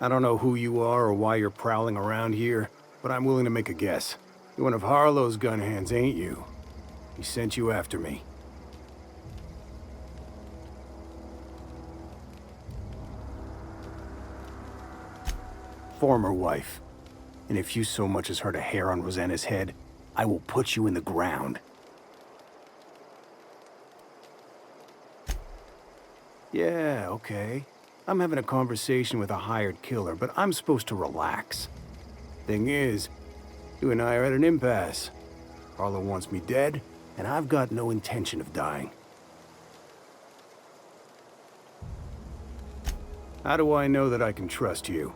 I don't know who you are or why you're prowling around here, but I'm willing to make a guess. You're one of Harlow's gun hands, ain't you? He sent you after me. Former wife. And if you so much as hurt a hair on Rosanna's head, I will put you in the ground. Yeah, okay. I'm having a conversation with a hired killer, but I'm supposed to relax. Thing is, you and I are at an impasse. Harlow wants me dead, and I've got no intention of dying. How do I know that I can trust you?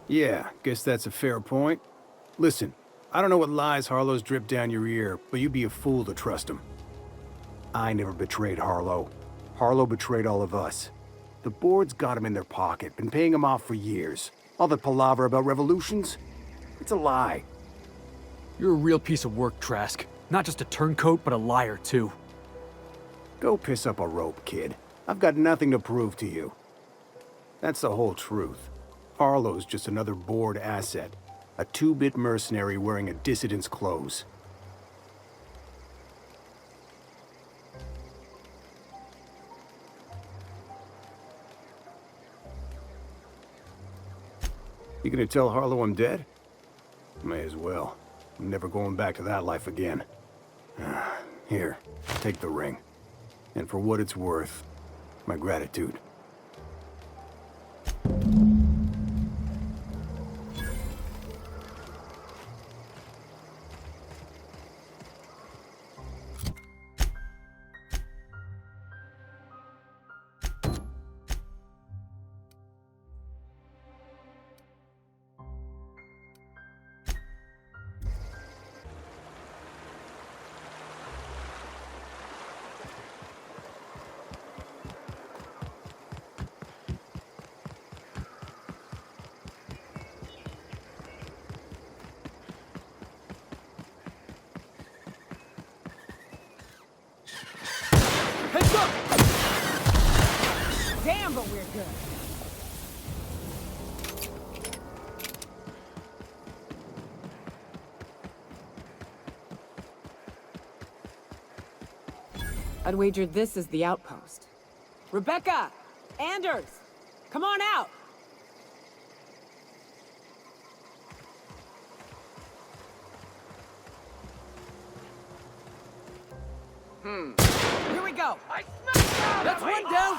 Yeah, guess that's a fair point. Listen, I don't know what lies Harlow's dripped down your ear, but you'd be a fool to trust him. I never betrayed Harlow. Harlow betrayed all of us. The board's got him in their pocket, been paying him off for years. All that palaver about revolutions? It's a lie. You're a real piece of work, Trask. Not just a turncoat, but a liar, too. Go piss up a rope, kid. I've got nothing to prove to you. That's the whole truth. Harlow's just another board asset. A two-bit mercenary wearing a dissident's clothes. You gonna tell Harlow I'm dead? May as well. I'm never going back to that life again. Here, take the ring. And for what it's worth, my gratitude. Heads up! Damn, but we're good. I'd wager this is the outpost. Rebecca! Anders! Come on out! Here we go! That's one down!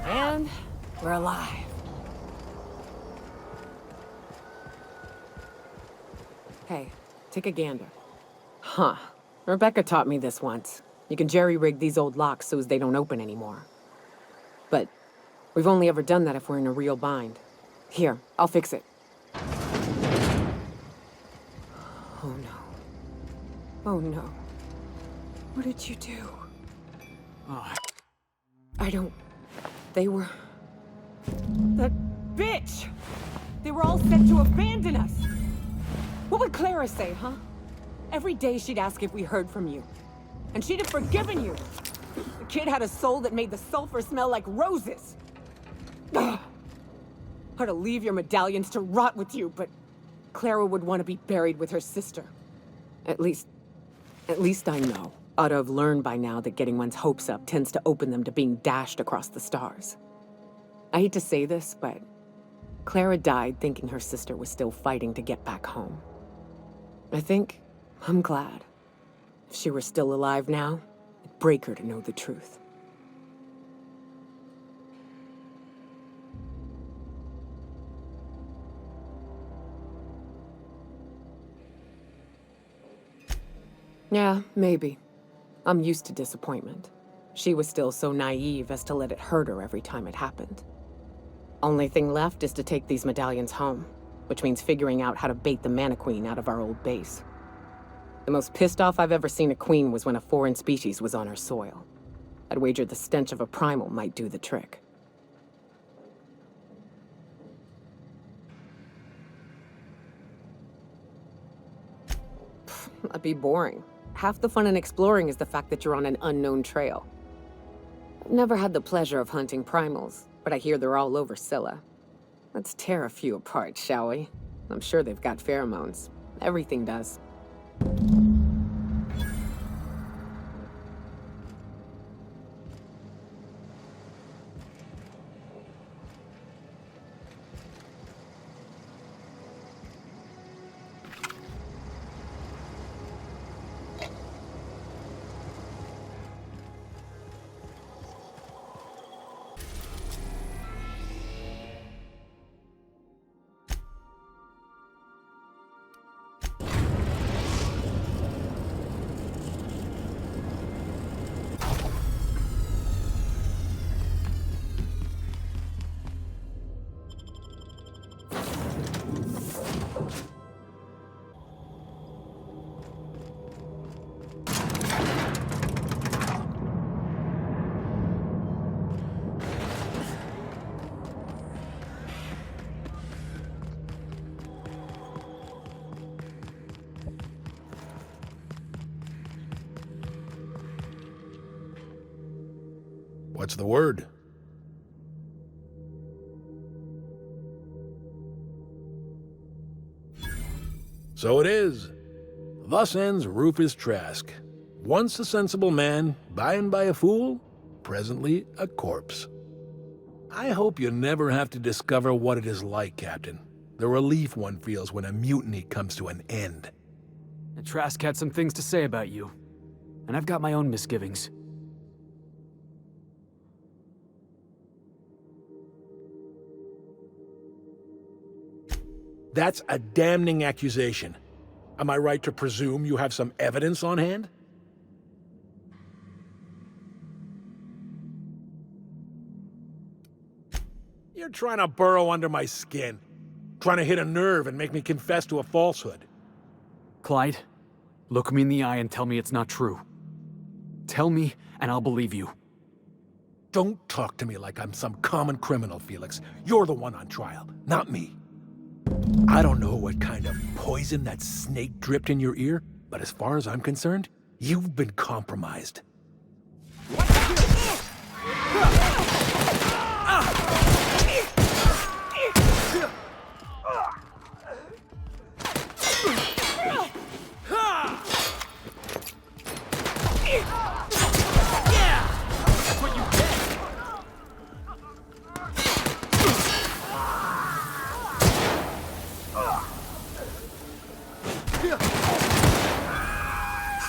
And we're alive. Hey, take a gander. Huh. Rebecca taught me this once. You can jerry-rig these old locks so as they don't open anymore. But we've only ever done that if we're in a real bind. Here, I'll fix it. Oh no. Oh no. What did you do? Oh, I don't... They were... That bitch! They were all set to abandon us! What would Clara say, huh? Every day she'd ask if we heard from you. And she'd have forgiven you! The kid had a soul that made the sulfur smell like roses! Ugh. I'd to leave your medallions to rot with you, but... Clara would want to be buried with her sister. At least I know. Ought to have learned by now that getting one's hopes up tends to open them to being dashed across the stars. I hate to say this, but Clara died thinking her sister was still fighting to get back home. I think I'm glad. If she were still alive now, it'd break her to know the truth. Yeah, maybe. I'm used to disappointment. She was still so naive as to let it hurt her every time it happened. Only thing left is to take these medallions home, which means figuring out how to bait the Mannequeen out of our old base. The most pissed off I've ever seen a queen was when a foreign species was on her soil. I'd wager the stench of a primal might do the trick. That'd be boring. Half the fun in exploring is the fact that you're on an unknown trail. I've never had the pleasure of hunting primals, but I hear they're all over Scylla. Let's tear a few apart, shall we? I'm sure they've got pheromones. Everything does. What's the word? So it is. Thus ends Rufus Trask. Once a sensible man, by and by a fool, presently a corpse. I hope you never have to discover what it is like, Captain. The relief one feels when a mutiny comes to an end. And Trask had some things to say about you. And I've got my own misgivings. That's a damning accusation. Am I right to presume you have some evidence on hand? You're trying to burrow under my skin. Trying to hit a nerve and make me confess to a falsehood. Clyde, look me in the eye and tell me it's not true. Tell me, and I'll believe you. Don't talk to me like I'm some common criminal, Felix. You're the one on trial, not me. I don't know what kind of poison that snake dripped in your ear, but as far as I'm concerned, you've been compromised.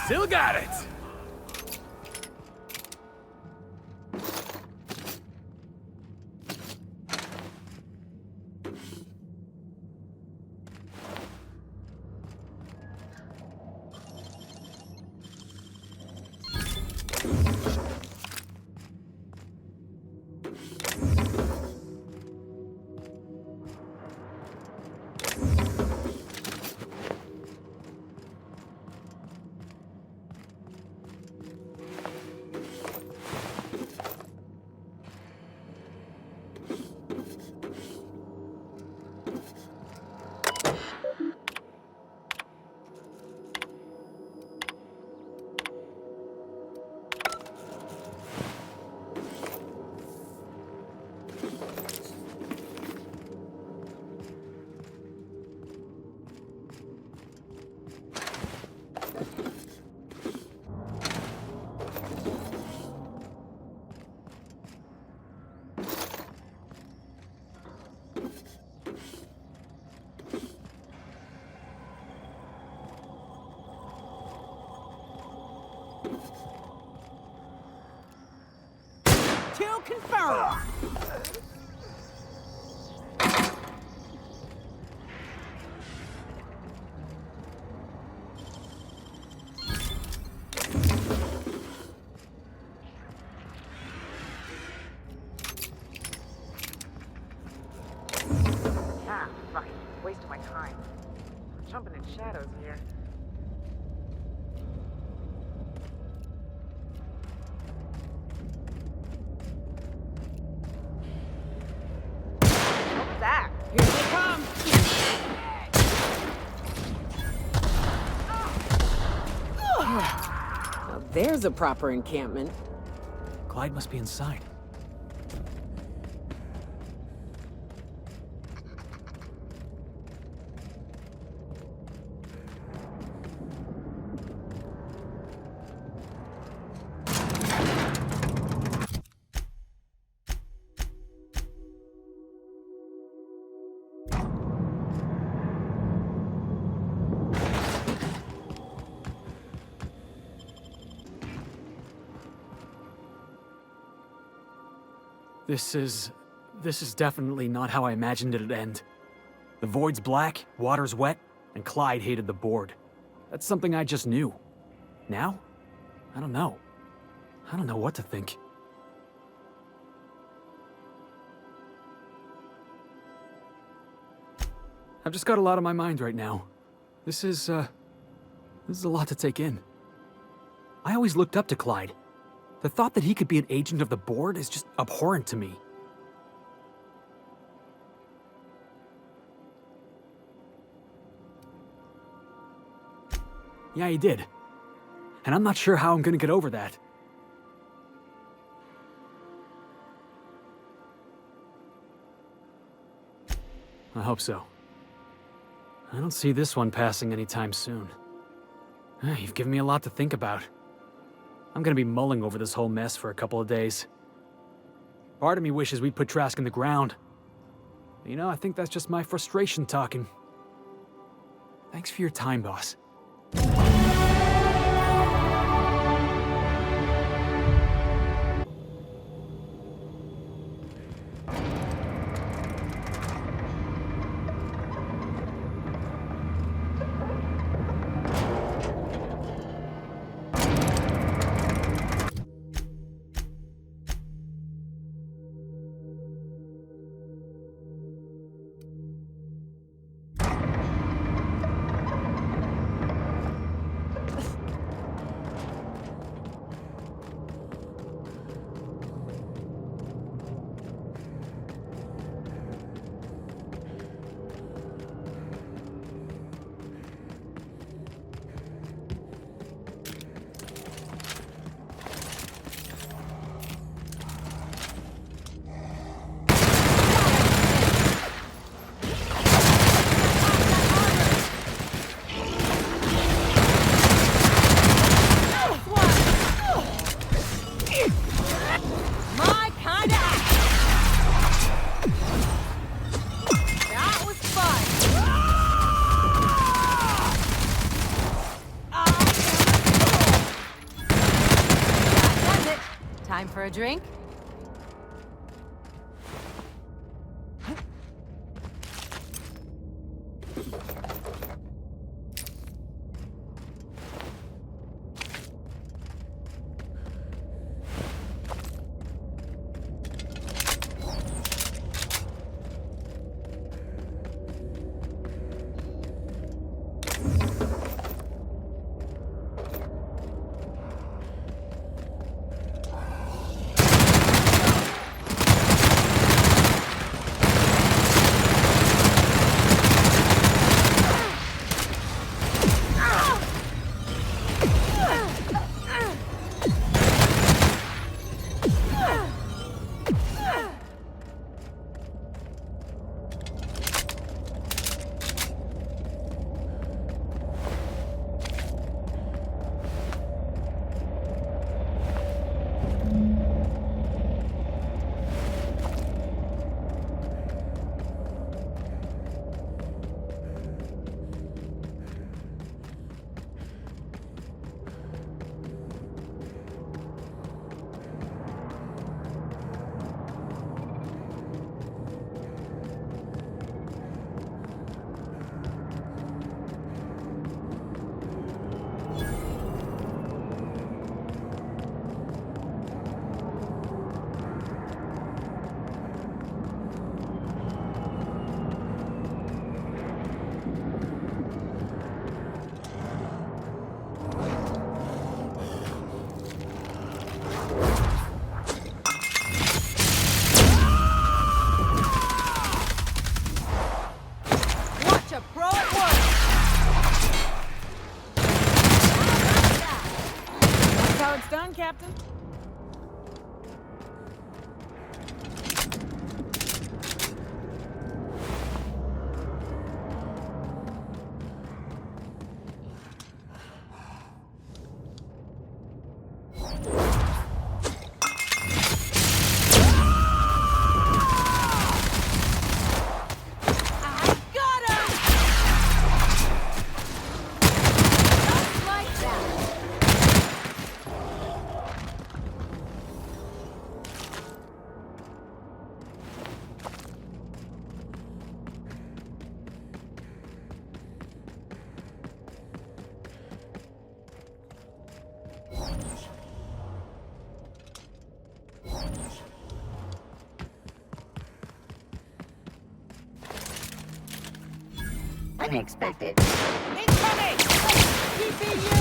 Still got it! Kill confirmed! shadows here. What's that? Here they come! Now there's a proper encampment. Clyde must be inside. This is definitely not how I imagined it'd end. The void's black, water's wet, and Clyde hated the board. That's something I just knew. Now? I don't know. I don't know what to think. I've just got a lot on my mind right now. This is a lot to take in. I always looked up to Clyde. The thought that he could be an agent of the board is just abhorrent to me. Yeah, he did. And I'm not sure how I'm gonna get over that. I hope so. I don't see this one passing anytime soon. You've given me a lot to think about. I'm gonna be mulling over this whole mess for a couple of days. Part of me wishes we'd put Trask in the ground. But, you know, I think that's just my frustration talking. Thanks for your time, boss. Time for a drink? done, Captain? Unexpected. Incoming! DPU!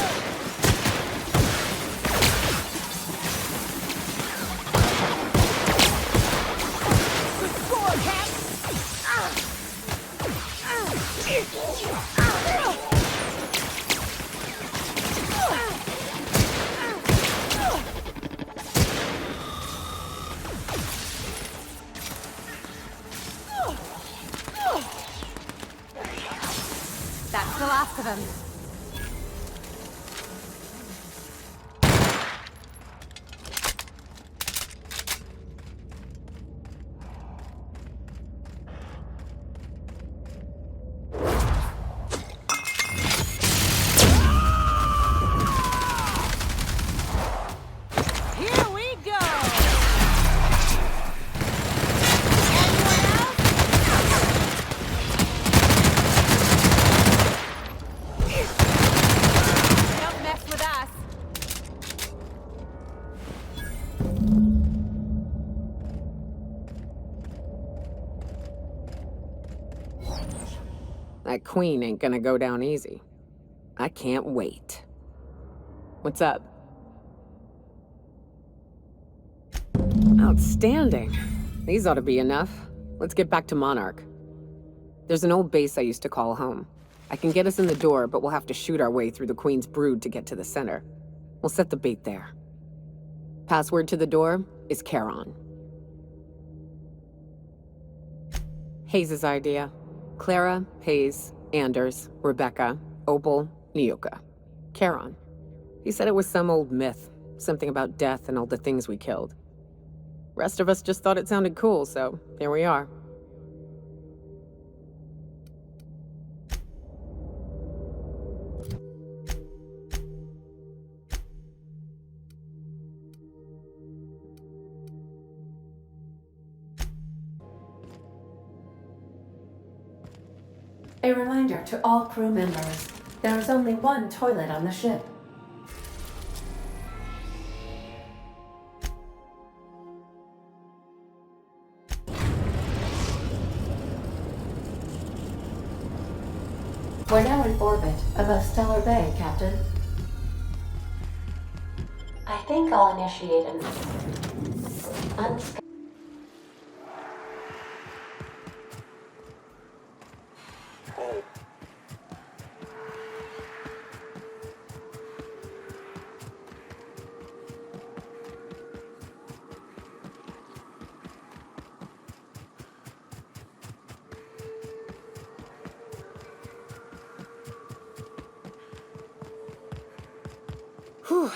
Good score, Cap! That's the last of them. Here we go! Don't mess with us. That queen ain't gonna go down easy. I can't wait. What's up? Outstanding. These ought to be enough. Let's get back to Monarch. There's an old base I used to call home. I can get us in the door, but we'll have to shoot our way through the Queen's brood to get to the center. We'll set the bait there. Password to the door is Charon. Hayes' idea. Clara, Hayes, Anders, Rebecca, Opal, Nyoka. Charon. He said it was some old myth, something about death and all the things we killed. Rest of us just thought it sounded cool, so here we are. A reminder to all crew members, there is only one toilet on the ship. We're now in orbit above Stellar Bay, Captain. I think I'll initiate an unscheduled. Whew.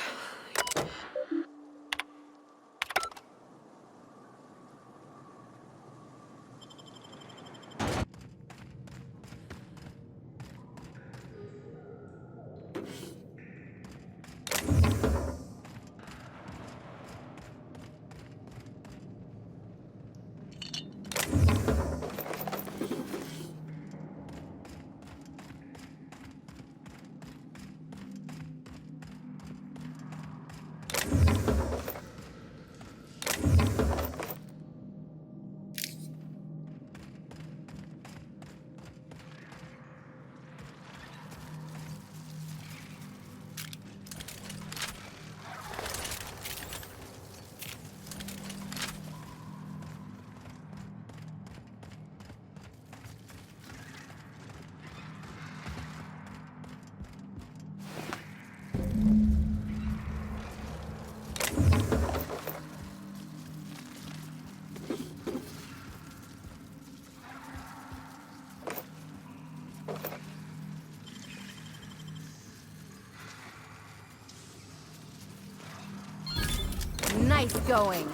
nice going.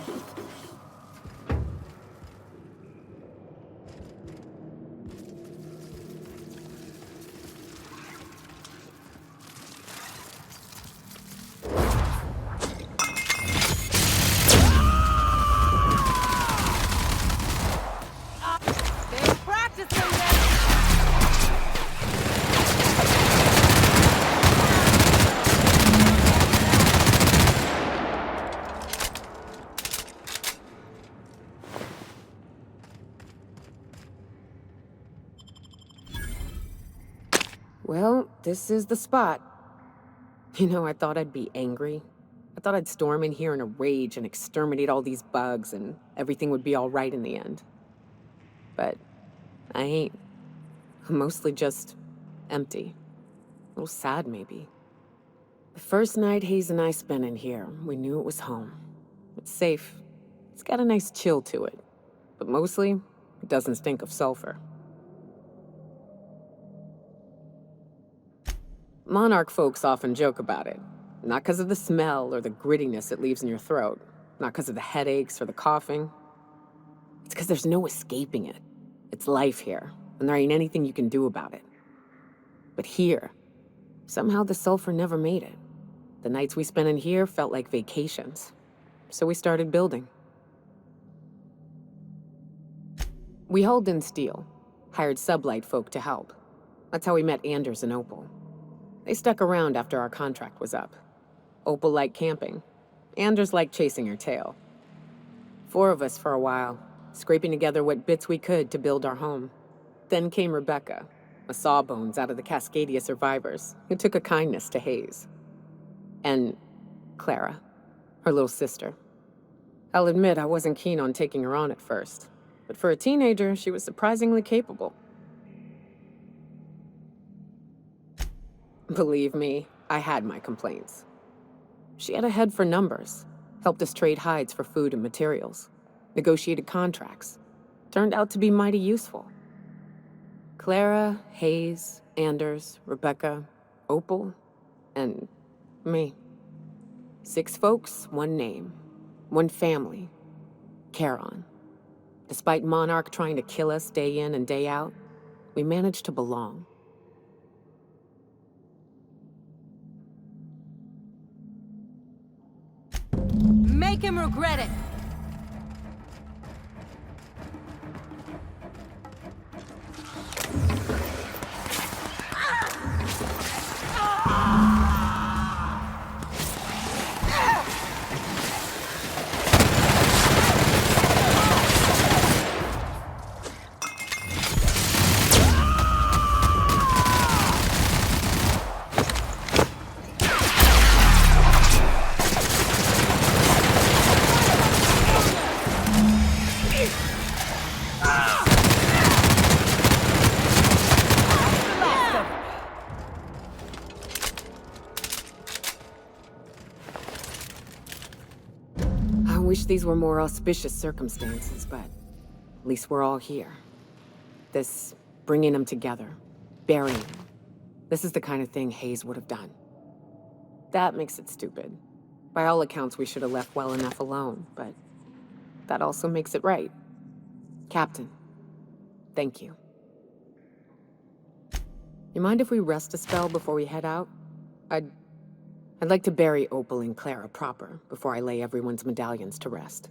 They're practicing this. Well, this is the spot. You know, I thought I'd be angry. I thought I'd storm in here in a rage and exterminate all these bugs and everything would be all right in the end. But I ain't. I'm mostly just empty. A little sad, maybe. The first night Hayes and I spent in here, we knew it was home. It's safe. It's got a nice chill to it. But mostly, it doesn't stink of sulfur. Monarch folks often joke about it. Not because of the smell or the grittiness it leaves in your throat. Not because of the headaches or the coughing. It's because there's no escaping it. It's life here, and there ain't anything you can do about it. But here, somehow the sulfur never made it. The nights we spent in here felt like vacations. So we started building. We hauled in steel, hired sublight folk to help. That's how we met Anders and Opal. They stuck around after our contract was up. Opal liked camping. Anders liked chasing her tail. 4 of us for a while, scraping together what bits we could to build our home. Then came Rebecca, a sawbones out of the Cascadia survivors, who took a kindness to Hayes. And Clara, her little sister. I'll admit I wasn't keen on taking her on at first, but for a teenager, she was surprisingly capable. Believe me, I had my complaints. She had a head for numbers, helped us trade hides for food and materials, negotiated contracts. Turned out to be mighty useful. Clara, Hayes, Anders, Rebecca, Opal, and me. 6 folks, 1 name, 1 family, Charon. Despite Monarch trying to kill us day in and day out, we managed to belong. Make him regret it. I wish these were more auspicious circumstances, but at least we're all here. This bringing them together, burying them. This is the kind of thing Hayes would have done. That makes it stupid. By all accounts, we should have left well enough alone, but that also makes it right. Captain, thank you. You mind if we rest a spell before we head out? I'd like to bury Opal and Clara proper before I lay everyone's medallions to rest.